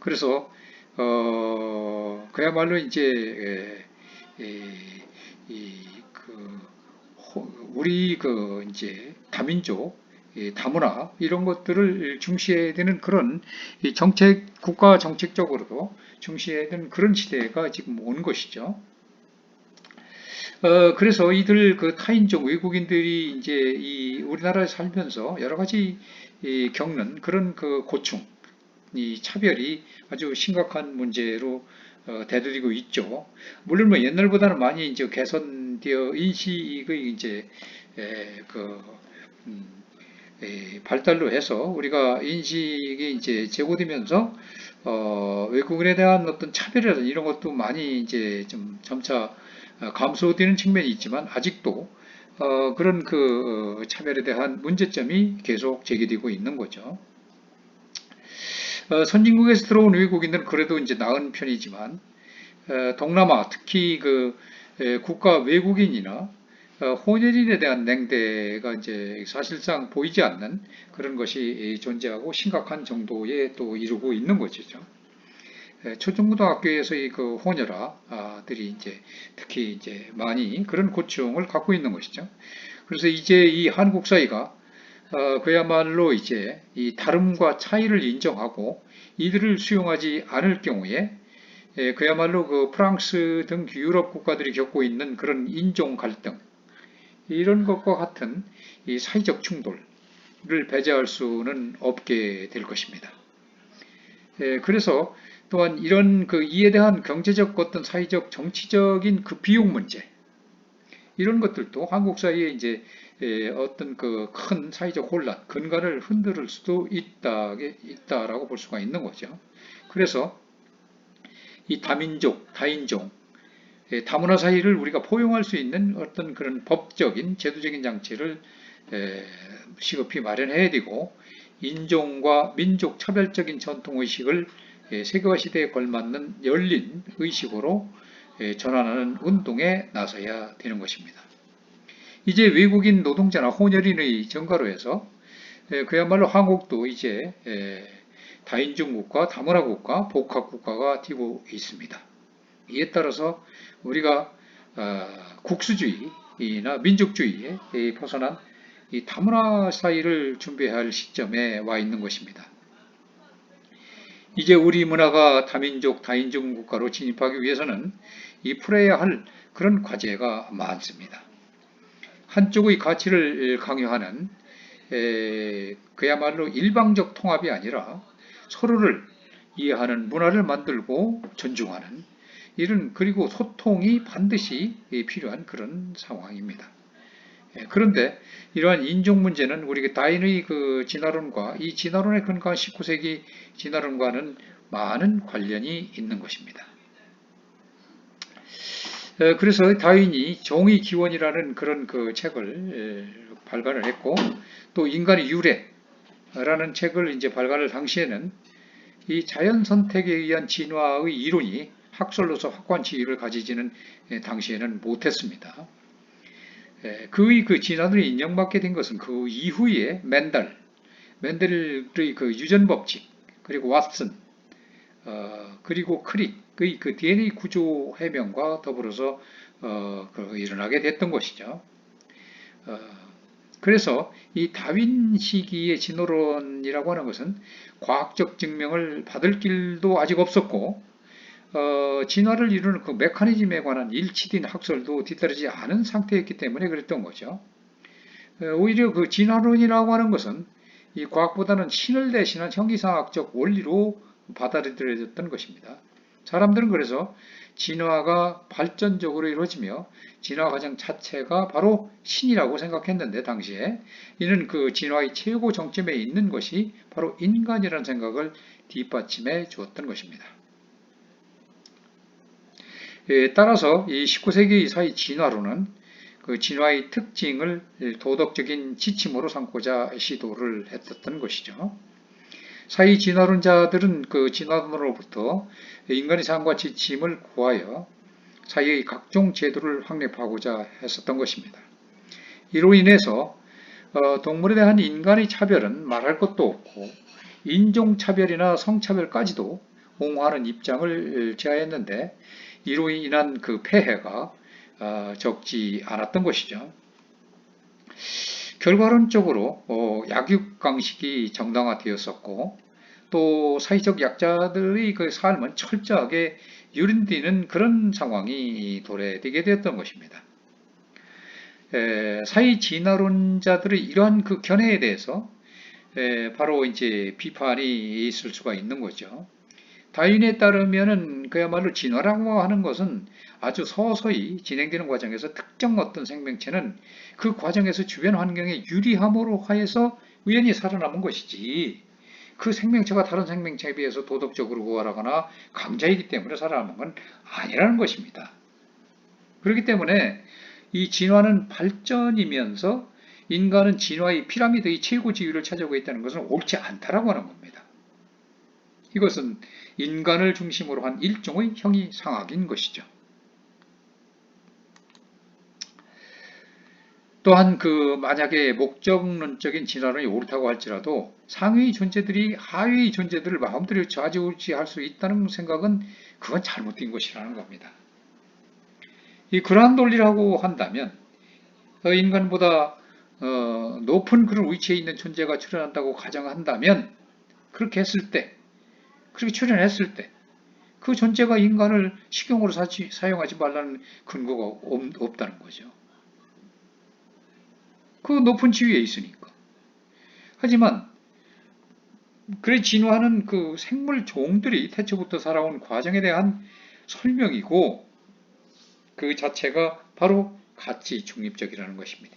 그래서 그야말로 이제 그 우리 그 이제 다민족, 다문화 이런 것들을 중시해야 되는 그런 국가 정책적으로도 중시해야 되는 그런 시대가 지금 온 것이죠. 그래서 이들 그 타인족 외국인들이 이제 이 우리나라에 살면서 여러 가지 겪는 그런 그 고충, 이 차별이 아주 심각한 문제로 대두되고 있죠. 물론 뭐 옛날보다는 많이 이제 개선되어 인식의 이제 그 음, 발달로 해서 우리가 인식이 이제 제고되면서 외국인에 대한 어떤 차별이라든지 이런 것도 많이 이제 좀 점차 감소되는 측면이 있지만 아직도 그런 그 차별에 대한 문제점이 계속 제기되고 있는 거죠. 선진국에서 들어온 외국인들은 그래도 이제 나은 편이지만 동남아 특히 그 국가 외국인이나 혼혈인에 대한 냉대가 이제 사실상 보이지 않는 그런 것이 존재하고 심각한 정도에 또 이르고 있는 것이죠. 초중고등학교에서의 그 혼혈아들이 이제 특히 이제 많이 그런 고충을 갖고 있는 것이죠. 그래서 이제 이 한국 사회가 그야말로 이제 이 다름과 차이를 인정하고 이들을 수용하지 않을 경우에 그야말로 그 프랑스 등 유럽 국가들이 겪고 있는 그런 인종 갈등 이런 것과 같은 이 사회적 충돌을 배제할 수는 없게 될 것입니다. 그래서 또한 이런 그 이에 대한 경제적 어떤 사회적 정치적인 그 비용 문제 이런 것들도 한국 사회에 이제 어떤 그 큰 사회적 혼란, 근간을 흔들 수도 있다라고 볼 수가 있는 거죠. 그래서 이 다민족, 다인종, 다문화 사회를 우리가 포용할 수 있는 어떤 그런 법적인 제도적인 장치를 시급히 마련해야 되고 인종과 민족 차별적인 전통 의식을 세계화 시대에 걸맞는 열린 의식으로 전환하는 운동에 나서야 되는 것입니다. 이제 외국인 노동자나 혼혈인의 증가로 해서 그야말로 한국도 이제 다인종 국가, 다문화 국가, 복합 국가가 되고 있습니다. 이에 따라서 우리가 국수주의나 민족주의에 벗어난 이 다문화 사회를 준비해야 할 시점에 와 있는 것입니다. 이제 우리 문화가 다민족, 다인종 국가로 진입하기 위해서는 이 풀어야 할 그런 과제가 많습니다. 한쪽의 가치를 강요하는 그야말로 일방적 통합이 아니라 서로를 이해하는 문화를 만들고 존중하는 이런 그리고 소통이 반드시 필요한 그런 상황입니다. 그런데 이러한 인종 문제는 우리 다인의 그 진화론과 이 진화론에 근거한 19세기 진화론과는 많은 관련이 있는 것입니다. 그래서 다윈이 정의 기원이라는 그런 그 책을 발간을 했고 또 인간의 유래라는 책을 이제 발간할 당시에는 이 자연 선택에 의한 진화의 이론이 학설로서 확고한 지위를 가지지는 당시에는 못했습니다. 그의 그 진화론이 인정받게 된 것은 그 이후에 맨델의 그 유전 법칙 그리고 왓슨 그리고 크릭의 그 DNA 구조 해명과 더불어서 일어나게 됐던 것이죠. 그래서 이 다윈 시기의 진화론이라고 하는 것은 과학적 증명을 받을 길도 아직 없었고 진화를 이루는 그 메커니즘에 관한 일치된 학설도 뒤따르지 않은 상태였기 때문에 그랬던 거죠. 오히려 그 진화론이라고 하는 것은 이 과학보다는 신을 대신한 형이상학적 원리로 받아들여졌던 것입니다. 사람들은 그래서 진화가 발전적으로 이루어지며 진화 과정 자체가 바로 신이라고 생각했는데 당시에 이는 그 진화의 최고 정점에 있는 것이 바로 인간이라는 생각을 뒷받침해 주었던 것입니다. 따라서 이 19세기 사이 진화론은 그 진화의 특징을 도덕적인 지침으로 삼고자 시도를 했었던 것이죠. 사이 진화론자들은 그 진화론으로부터 인간의 삶과 지침을 구하여 사이의 각종 제도를 확립하고자 했었던 것입니다. 이로 인해서 동물에 대한 인간의 차별은 말할 것도 없고 인종차별이나 성차별까지도 옹호하는 입장을 제하였는데 이로 인한 그 폐해가 적지 않았던 것이죠. 결과론적으로 약육강식이 정당화되었었고 또 사회적 약자들의 그 삶은 철저하게 유린되는 그런 상황이 도래되게 되었던 것입니다. 사회 진화론자들의 이러한 그 견해에 대해서 바로 이제 비판이 있을 수가 있는 거죠. 다윈에 따르면은 그야말로 진화라고 하는 것은 아주 서서히 진행되는 과정에서 특정 어떤 생명체는 그 과정에서 주변 환경에 유리함으로 하여서 우연히 살아남은 것이지 그 생명체가 다른 생명체에 비해서 도덕적으로 우월하거나 강자이기 때문에 살아남은 건 아니라는 것입니다. 그렇기 때문에 이 진화는 발전이면서 인간은 진화의 피라미드의 최고 지위를 차지하고 있다는 것은 옳지 않다라고 하는 겁니다. 이것은 인간을 중심으로 한 일종의 형이상학인 것이죠. 또한 그 만약에 목적론적인 진화론이 옳다고 할지라도 상위의 존재들이 하위의 존재들을 마음대로 좌지우지할 수 있다는 생각은 그건 잘못된 것이라는 겁니다. 이 그러한 논리라고 한다면 인간보다 높은 그런 위치에 있는 존재가 출현한다고 가정한다면 그렇게 했을 때 그렇게 출현했을 때 그 존재가 인간을 식용으로 사용하지 말라는 근거가 없다는 거죠. 그 높은 지위에 있으니까. 하지만 그래 진화하는 그 생물 종들이 태초부터 살아온 과정에 대한 설명이고 그 자체가 바로 가치 중립적이라는 것입니다.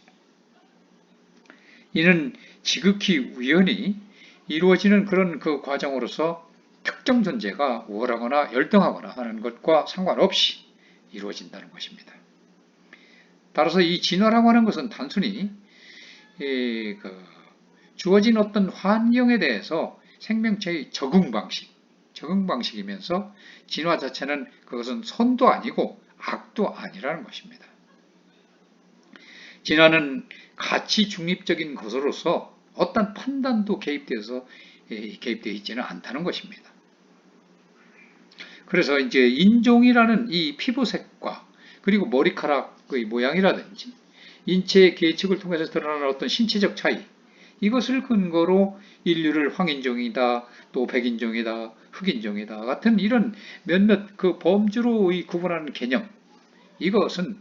이는 지극히 우연히 이루어지는 그런 그 과정으로서 특정 존재가 우월하거나 열등하거나 하는 것과 상관없이 이루어진다는 것입니다. 따라서 이 진화라고 하는 것은 단순히 주어진 어떤 환경에 대해서 생명체의 적응 방식이면서 진화 자체는 그것은 선도 아니고 악도 아니라는 것입니다. 진화는 가치 중립적인 것으로서 어떤 판단도 개입되어 있지는 않다는 것입니다. 그래서 이제 인종이라는 이 피부색과 그리고 머리카락의 모양이라든지 인체의 계측을 통해서 드러나는 어떤 신체적 차이 이것을 근거로 인류를 황인종이다 또 백인종이다 흑인종이다 같은 이런 몇몇 그 범주로 구분하는 개념 이것은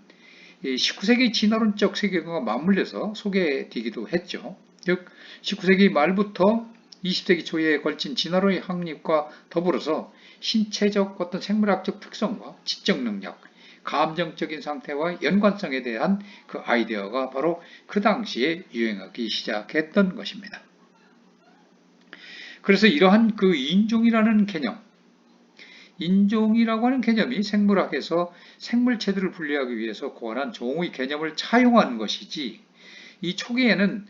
19세기 진화론적 세계관과 맞물려서 소개되기도 했죠. 즉 19세기 말부터 20세기 초에 걸친 진화론의 확립과 더불어서 신체적 어떤 생물학적 특성과 지적 능력, 감정적인 상태와 연관성에 대한 그 아이디어가 바로 그 당시에 유행하기 시작했던 것입니다. 그래서 이러한 그 인종이라는 개념, 인종이라고 하는 개념이 생물학에서 생물체들을 분리하기 위해서 고안한 종의 개념을 차용한 것이지 이 초기에는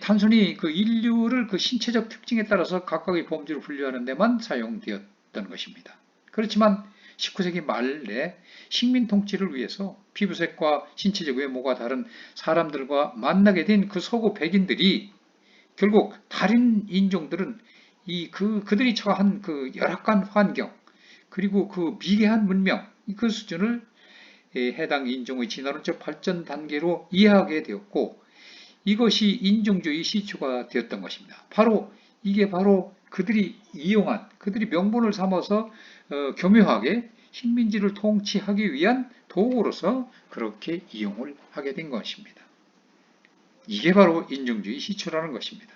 단순히 그 인류를 그 신체적 특징에 따라서 각각의 범주를 분류하는 데만 사용되었던 것입니다. 그렇지만 19세기 말에 식민 통치를 위해서 피부색과 신체적 외모가 다른 사람들과 만나게 된 그 서구 백인들이 결국 다른 인종들은 그들이 처한 그 열악한 환경 그리고 그 미개한 문명 그 수준을 해당 인종의 진화론적 발전 단계로 이해하게 되었고 이것이 인종주의 시초가 되었던 것입니다. 이게 바로 그들이 이용한, 그들이 명분을 삼아서 교묘하게 식민지를 통치하기 위한 도구로서 그렇게 이용을 하게 된 것입니다. 이게 바로 인종주의 시초라는 것입니다.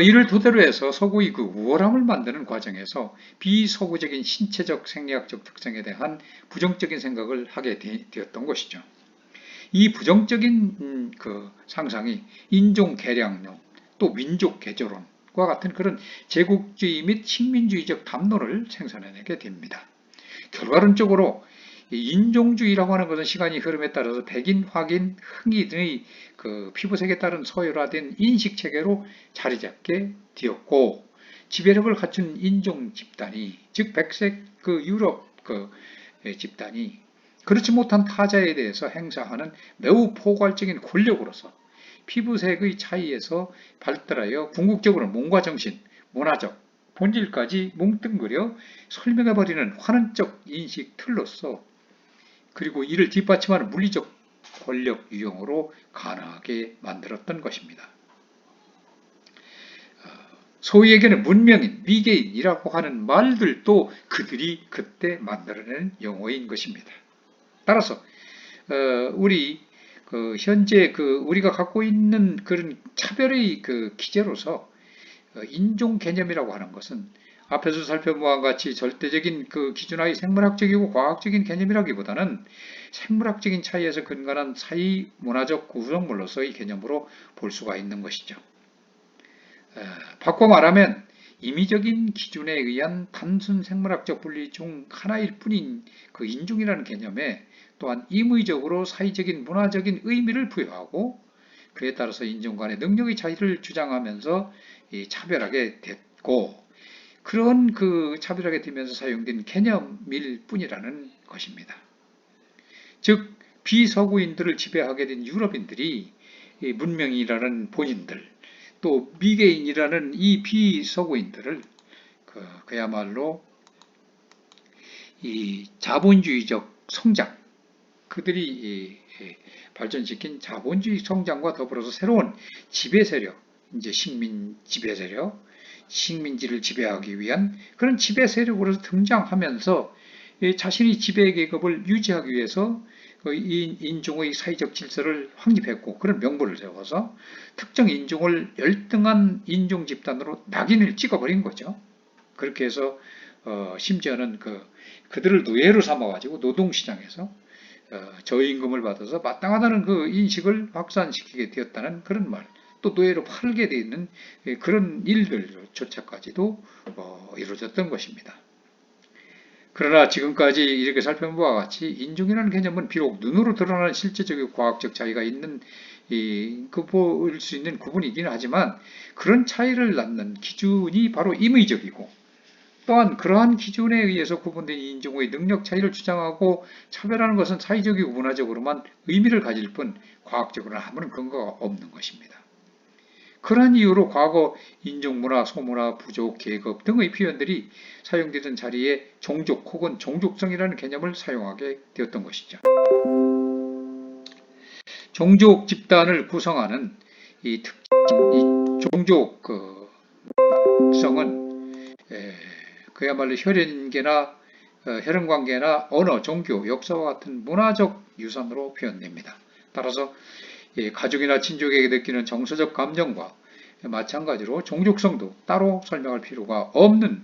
이를 토대로 해서 서구의 그 우월함을 만드는 과정에서 비서구적인 신체적 생리학적 특성에 대한 부정적인 생각을 하게 되었던 것이죠. 이 부정적인 그 상상이 인종 개량론, 또 민족 개조론과 같은 그런 제국주의 및 식민주의적 담론을 생산해내게 됩니다. 결과론적으로 인종주의라고 하는 것은 시간이 흐름에 따라서 백인, 확인, 흑인 등의 그 피부색에 따른 서열화된 인식 체계로 자리 잡게 되었고, 지배력을 갖춘 인종 집단이, 즉 백색 그 유럽 그 집단이 그렇지 못한 타자에 대해서 행사하는 매우 포괄적인 권력으로서 피부색의 차이에서 발달하여 궁극적으로 몸과 정신, 문화적 본질까지 뭉뚱그려 설명해버리는 환원적 인식 틀로서, 그리고 이를 뒷받침하는 물리적 권력 유형으로 가능하게 만들었던 것입니다. 소위에게는 문명인, 미개인이라고 하는 말들도 그들이 그때 만들어낸 용어인 것입니다. 따라서 우리 현재 우리가 갖고 있는 그런 차별의 그 기제로서 인종 개념이라고 하는 것은 앞에서 살펴보아 같이 절대적인 그 기준하의 생물학적이고 과학적인 개념이라기보다는 생물학적인 차이에서 근간한 사이 문화적 구성물로서의 개념으로 볼 수가 있는 것이죠. 바꿔 말하면 임의적인 기준에 의한 단순 생물학적 분리 중 하나일 뿐인 그 인종이라는 개념에 또한 임의적으로 사회적인 문화적인 의미를 부여하고, 그에 따라서 인종 간의 능력의 차이를 주장하면서 차별하게 됐고, 그런 그 차별하게 되면서 사용된 개념일 뿐이라는 것입니다. 즉 비서구인들을 지배하게 된 유럽인들이 문명이라는 본인들, 또 미개인이라는 이 비서구인들을 그야말로 이 자본주의적 성장, 그들이 발전시킨 자본주의 성장과 더불어서 새로운 지배 세력, 이제 식민 지배 세력, 식민지를 지배하기 위한 그런 지배 세력으로 등장하면서 자신의 지배 계급을 유지하기 위해서 이 인종의 사회적 질서를 확립했고, 그런 명분을 세워서 특정 인종을 열등한 인종 집단으로 낙인을 찍어버린 거죠. 그렇게 해서 심지어는 그들을 노예로 삼아가지고 노동시장에서 저임금을 받아서 마땅하다는 그 인식을 확산시키게 되었다는 그런 말, 또 노예로 팔게 되어 있는 그런 일들조차까지도 이루어졌던 것입니다. 그러나 지금까지 이렇게 살펴본 바와 같이 인종이라는 개념은 비록 눈으로 드러나는 실제적이고 과학적 차이가 있는 볼 수 있는 구분이긴 하지만, 그런 차이를 낳는 기준이 바로 임의적이고, 또한 그러한 기준에 의해서 구분된 인종의 능력 차이를 주장하고 차별하는 것은 사회적이고 문화적으로만 의미를 가질 뿐 과학적으로는 아무런 근거가 없는 것입니다. 그러한 이유로 과거 인종문화, 소문화, 부족, 계급 등의 표현들이 사용되던 자리에 종족 혹은 종족성이라는 개념을 사용하게 되었던 것이죠. 종족 집단을 구성하는 이 종족 성은 그야말로 혈연관계나 언어, 종교, 역사와 같은 문화적 유산으로 표현됩니다. 따라서 가족이나 친족에게 느끼는 정서적 감정과 마찬가지로 종족성도 따로 설명할 필요가 없는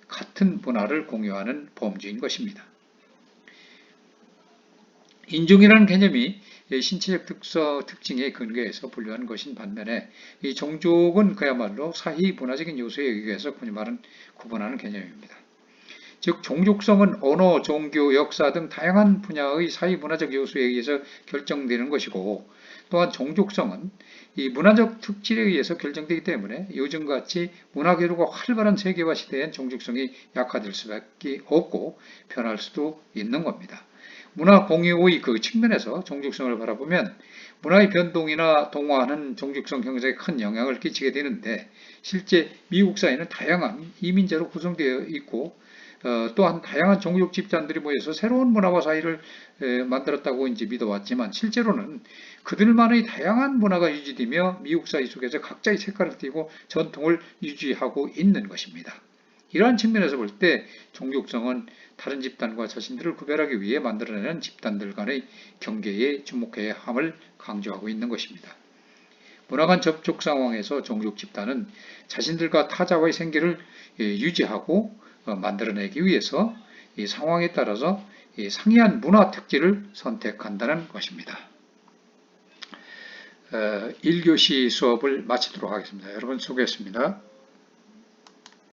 같은 문화를 공유하는 범주인 것입니다. 인종이라는 개념이 신체적 특징에 근거해서 분류하는 것인 반면에 이 종족은 그야말로 사회 문화적인 요소에 의해서 구분하는 개념입니다. 즉 종족성은 언어, 종교, 역사 등 다양한 분야의 사회 문화적 요소에 의해서 결정되는 것이고, 또한 종족성은 이 문화적 특질에 의해서 결정되기 때문에 요즘같이 문화 교류가 활발한 세계화 시대엔 종족성이 약화될 수밖에 없고 변할 수도 있는 겁니다. 문화 공유의 그 측면에서 종족성을 바라보면 문화의 변동이나 동화는 종족성 형성에 큰 영향을 끼치게 되는데, 실제 미국 사회는 다양한 이민자로 구성되어 있고 또한 다양한 종족 집단들이 모여서 새로운 문화와 사회를 만들었다고 이제 믿어왔지만 실제로는 그들만의 다양한 문화가 유지되며 미국 사회 속에서 각자의 색깔을 띠고 전통을 유지하고 있는 것입니다. 이러한 측면에서 볼 때 종족성은 다른 집단과 자신들을 구별하기 위해 만들어내는 집단들 간의 경계에 주목해야 함을 강조하고 있는 것입니다. 문화 간 접촉 상황에서 종족 집단은 자신들과 타자와의 생계를 유지하고 만들어내기 위해서 이 상황에 따라서 상이한 문화 특질을 선택한다는 것입니다. 1교시 수업을 마치도록 하겠습니다. 여러분 수고했습니다.